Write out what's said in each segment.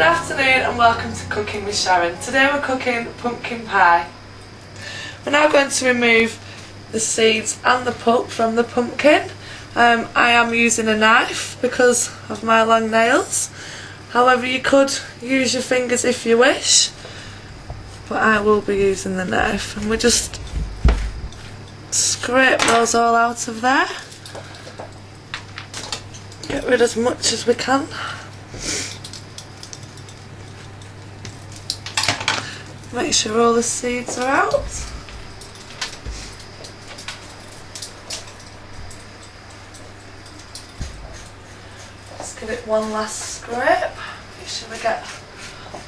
Good afternoon and welcome to Cooking with Sharon. Today we're cooking pumpkin pie. We're now going to remove the seeds and the pulp from the pumpkin. I am using a knife because of my long nails. However, you could use your fingers if you wish, but I will be using the knife, and we just scrape those all out of there. Get rid as much as we can. Make sure all the seeds are out. Let's give it one last scrape. Make sure we get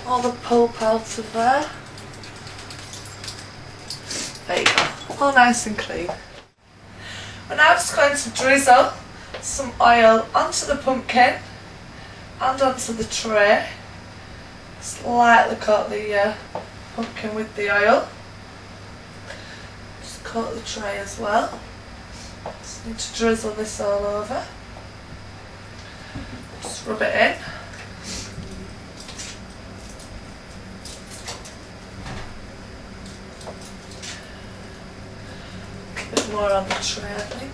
all the pulp out of there. There you go, all nice and clean. We're now just going to drizzle some oil onto the pumpkin and onto the tray. Just lightly coat the pumpkin with the oil. Just coat the tray as well. Just need to drizzle this all over. Just rub it in. A bit more on the tray, I think.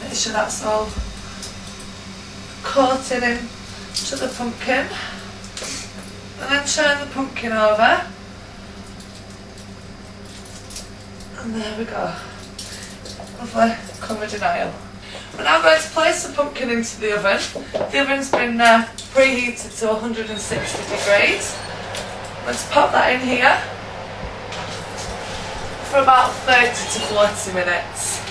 Make sure that's all coated in to the pumpkin, and then turn the pumpkin over, and there we go, lovely, covered in oil. We're now going to place the pumpkin into the oven. The oven's been preheated to 160 degrees. Let's pop that in here for about 30 to 40 minutes.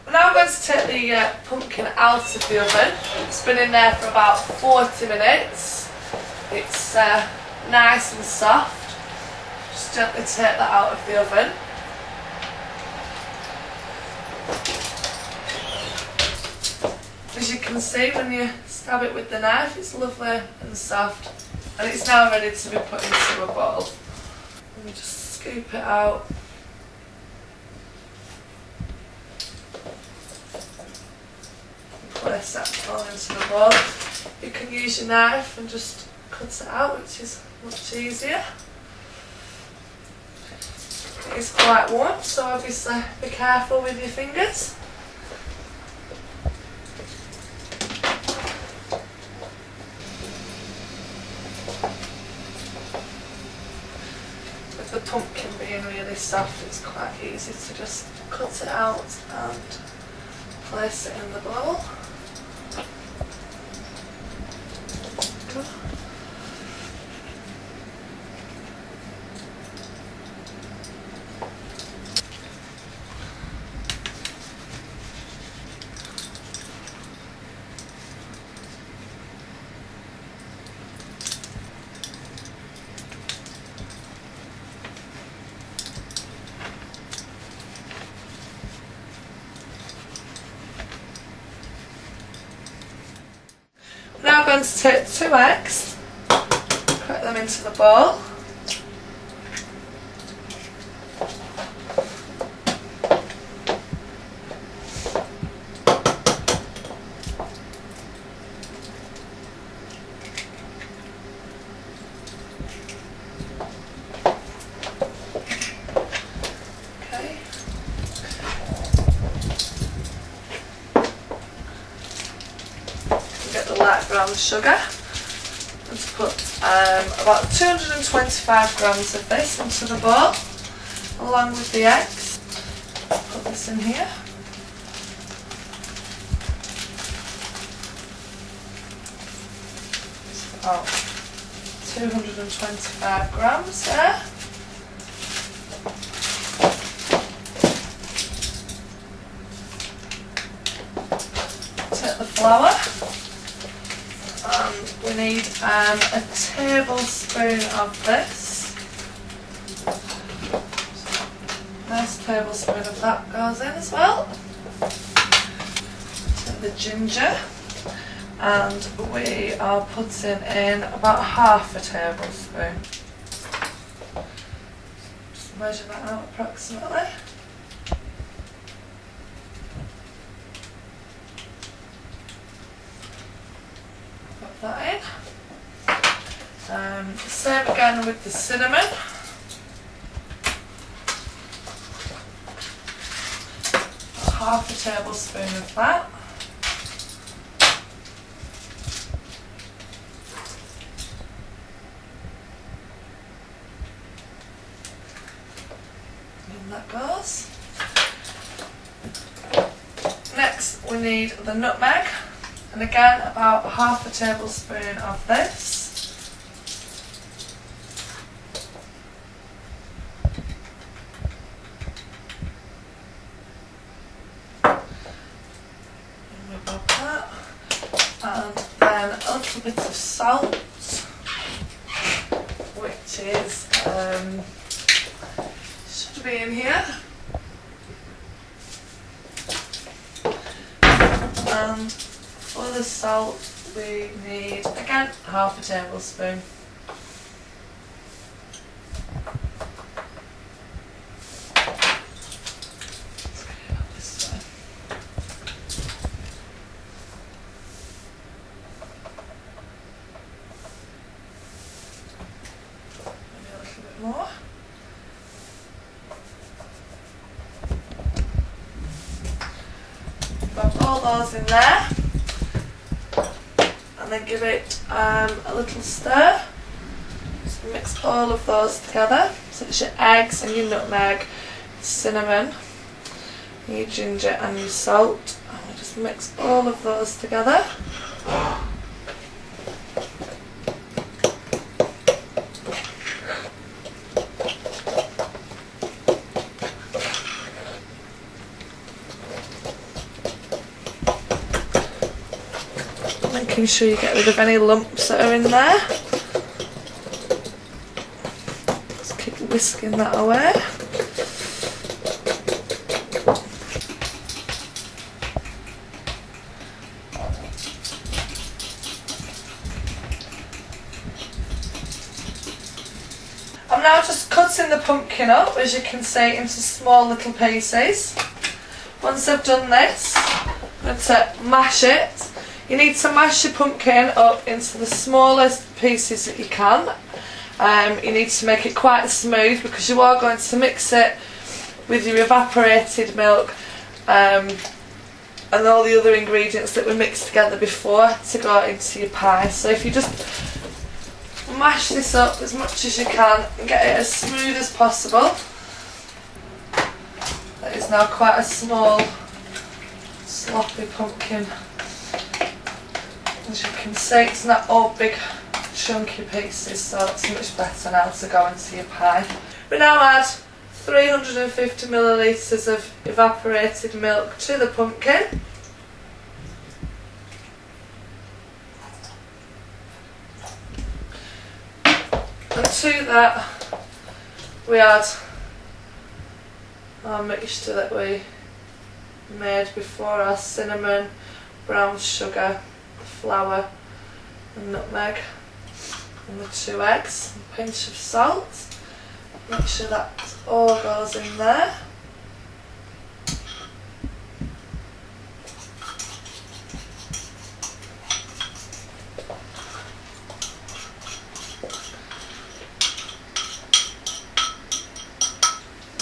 We're now going to take the pumpkin out of the oven. It's been in there for about 40 minutes. It's nice and soft. Just gently take that out of the oven. As you can see, when you stab it with the knife, it's lovely and soft, and it's now ready to be put into a bowl. Let me just scoop it out. Place that all into the bowl. You can use your knife and just cut it out, which is much easier. It is quite warm, so obviously be careful with your fingers. With the pumpkin being really soft, it's quite easy to just cut it out and place it in the bowl. Now I'm going to take 2 eggs, crack them into the bowl. Okay. Get the light brown sugar, and to put about 225 grams of this into the bowl along with the eggs. Put this in here. It's about 225 grams there. Take the flour. We need a tablespoon of this. Nice tablespoon of that goes in as well. Take the ginger, and we are putting in about half a tablespoon. Just measure that out approximately. that in. Same again with the cinnamon. Half a tablespoon of that. And that goes. Next we need the nutmeg, and again about half a tablespoon of this. And then a little bit of salt, which is should be in here, and for the salt we need again half a tablespoon. More. Pop all those in there and then give it a little stir. Just mix all of those together. So it's your eggs and your nutmeg, cinnamon, your ginger and your salt. And we'll just mix all of those together. Making sure you get rid of any lumps that are in there. Just keep whisking that away. I'm now just cutting the pumpkin up, as you can see, into small little pieces. Once I've done this, I'm going to mash it. You need to mash your pumpkin up into the smallest pieces that you can. You need to make it quite smooth because you are going to mix it with your evaporated milk and all the other ingredients that we mixed together before to go into your pie. So if you just mash this up as much as you can and get it as smooth as possible. That is now quite a small, sloppy pumpkin. As you can see, it's not all big chunky pieces, so it's much better now to go into your pie. We now add 350 millilitres of evaporated milk to the pumpkin. And to that we add our mixture that we made before, our cinnamon, brown sugar, flour and nutmeg, and the 2 eggs, a pinch of salt. Make sure that all goes in there.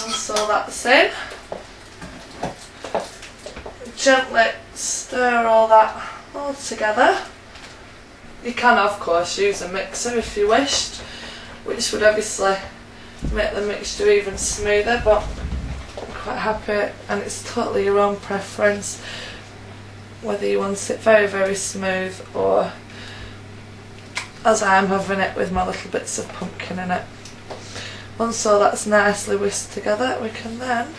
And so that's in. Gently stir all that all together. You can of course use a mixer if you wished, which would obviously make the mixture even smoother, but I'm quite happy, and it's totally your own preference whether you want it very, very smooth or as I am having it with my little bits of pumpkin in it. Once all that's nicely whisked together, we can then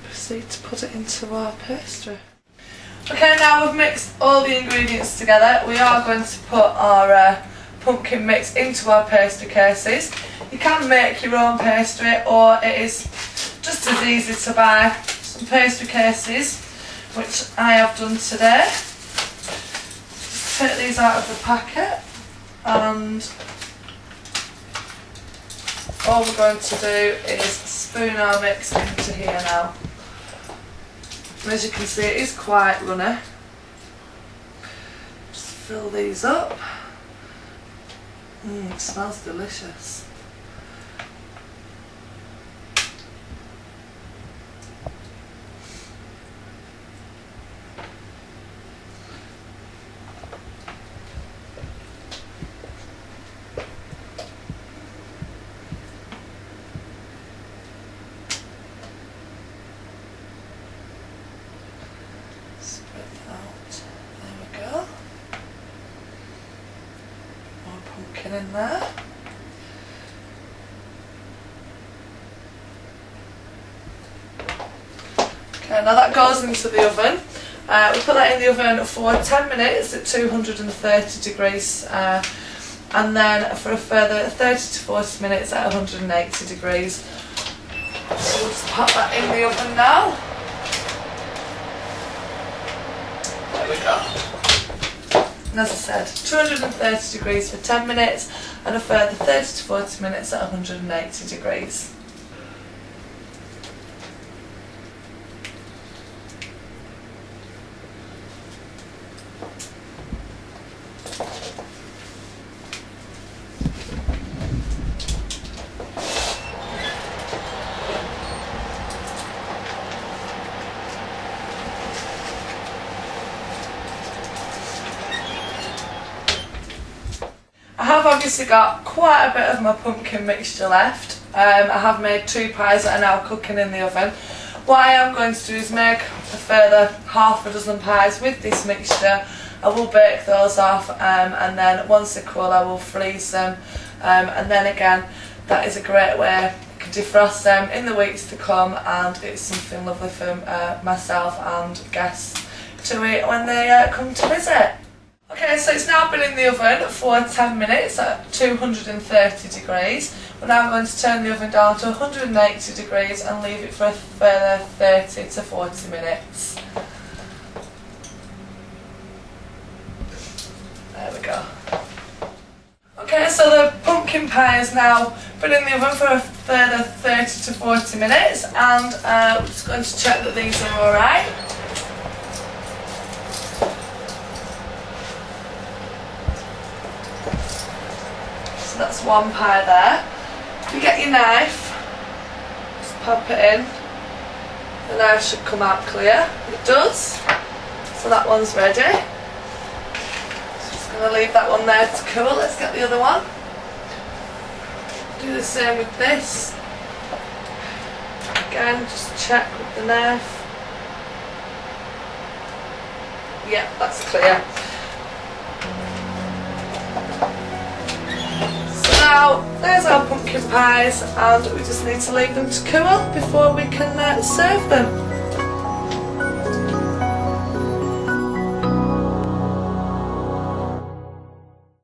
proceed to put it into our pastry. Okay, now we've mixed all the ingredients together, we are going to put our pumpkin mix into our pastry cases. You can make your own pastry, or it is just as easy to buy some pastry cases, which I have done today. Just take these out of the packet, and all we're going to do is spoon our mix into here now. And as you can see, it is quite runny. Just fill these up. It smells delicious. Spread that out. There we go. More pumpkin in there. Okay, now that goes into the oven. We put that in the oven for 10 minutes at 230 degrees and then for a further 30 to 40 minutes at 180 degrees. So we'll just pop that in the oven now. There we go. And as I said, 230 degrees for 10 minutes and a further 30 to 40 minutes at 180 degrees. I have obviously got quite a bit of my pumpkin mixture left. I have made 2 pies that are now cooking in the oven. What I am going to do is make a further half a dozen pies with this mixture. I will bake those off and then once they're cool I will freeze them and then again that is a great way you can defrost them in the weeks to come, and it's something lovely for myself and guests to eat when they come to visit. Okay, so it's now been in the oven for 10 minutes at 230 degrees. We're now going to turn the oven down to 180 degrees and leave it for a further 30 to 40 minutes. There we go. Okay, so the pumpkin pie has now been in the oven for a further 30 to 40 minutes, and we're just going to check that these are alright. So that's one pie there. If you get your knife, just pop it in. The knife should come out clear. It does. So that one's ready. Just going to leave that one there to cool. Let's get the other one. Do the same with this. Again, just check with the knife. Yep, that's clear. Now, there's our pumpkin pies, and we just need to leave them to cool before we can serve them.